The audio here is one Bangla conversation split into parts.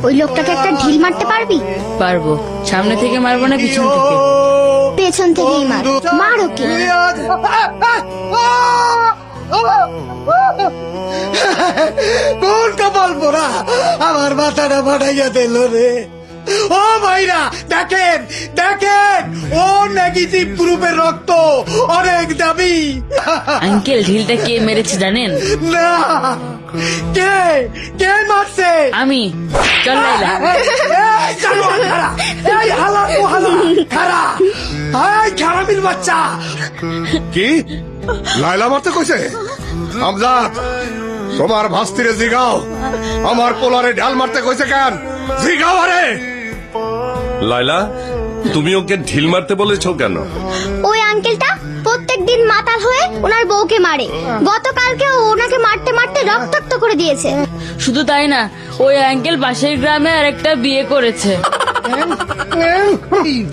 ওই লোকটাকে একটা ঢিল মারতে পারবি? পারবো। সামনে থেকে মারবো না পিছন থেকে? পেছন থেকেই মার। মার ওকে। কোন কপাল পোড়া আমার মাথাটা ফাটাইয়া দিল রে। ও ভাইরা দেখেন দেখেন, ও নেগেটিভ গ্রুপের রক্ত অনেক দাবি। আঙ্কেল, ঢিলটা কে মেরেছে জানেন? না, কে কে মারছে? আমি। চল লাইলা। এই জানোয়ার খারা, এই হালা ও হালা খারা, এই খারামির বাচ্চা। কি লাইলা মারতে কইছে? আমজাদ, তোমার ভাস্তিরে জিগাও, আমার পোলারে ঢাল মারতে কইছে কেন? জিগাও আরে। লাইলা, তুমি ওকে ঢিল মারতে বলেছো কেন? ওই আঙ্কেলটা প্রত্যেকদিন মাতাল হয়ে ওনার বউকে মারে। গতকালকে ওনাকে মারতে মারতে রক্তাক্ত করে দিয়েছে। শুধু তাই না, ওই আঙ্কেল পাশের গ্রামে আরেকটা বিয়ে করেছে।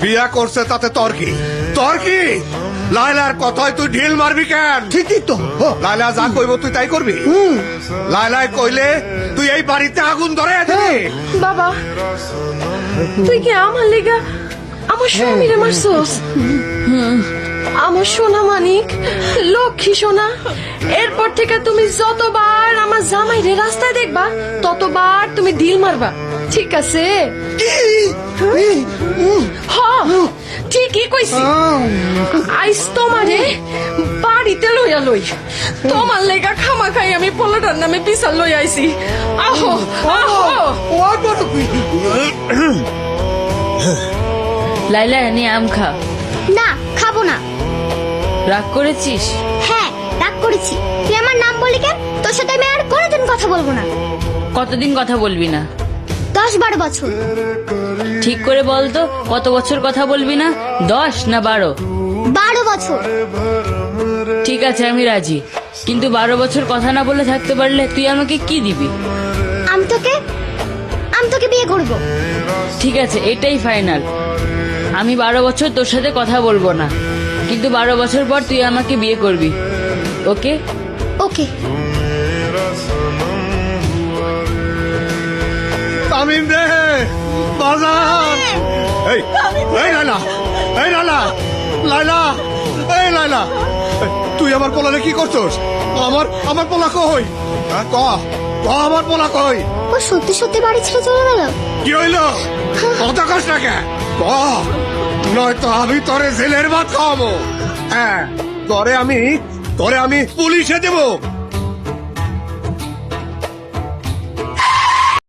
বিয়া করছে তাতে তোর কি? তোর কি? লাইলার কথায় তুই ঢিল মারবি কেন? ঠিকই তো। লাইলা যা কইব তুই তাই করবি? লাইলাই কইলে তুই এই বাড়িতে আগুন ধরে দিবি? বাবা, তুই কি আমার লেগা আমার স্বামীরে মারছস? আমার সোনা মানিক, লক্ষ্মী সোনা, এরপর থেকে তুমি যতবার আমার জামাইরে রাস্তায় দেখবা ততবার তুমি ঢিল মারবা, ঠিক আছে? হ্যাঁ, ঠিকই কইছি। আইস তোমারে বাড়িতে লইয়া লই, তোমার লেগা খামা খাই আমি পোলাটার নামে বিচার লই আইছি। আহো আহো। ও বড় কই। লাইলা, নে আম খা। না, খাবো না। রাগ করেছিস? হ্যাঁ, রাগ করেছি। তুই আমার নাম বললি কেন? তোর সাথে আমি আর কোনোদিন কথা বলবো না। কতদিন কথা বলবি না? 10-12 বছর। ঠিক করে বল তো, কত বছর কথা বলবি না? 10 না 12? 12 বছর। ঠিক আছে, আমি রাজি, কিন্তু 12 বছর কথা না বলে থাকতে পারলে তুই আমাকে কি দিবি? আমি তোকে বিয়ে করব। ঠিক আছে, এটাই ফাইনাল। আমি 12 বছর তোর সাথে কথা বলবো না, কিন্তু 12 বছর পর তুই আমাকে বিয়ে করবি। ওকে? ওকে। তামিম রে, বাজার। এই এই লাইলা, এই লাইলা, লাইলা, এই লাইলা, তুই আমার পোলারে কি করছস? আমার পোলা কই? ক ক, আমার পোলা কই? ও সত্যি সত্যি বাড়ি ছেড়ে চলে গেল? কি হইলো? কথা কস না কে? ক, নয়তো আমি তোরে জেলের ভাত খাওয়াবো। হ্যাঁ, তোরে আমি পুলিশে দেবো।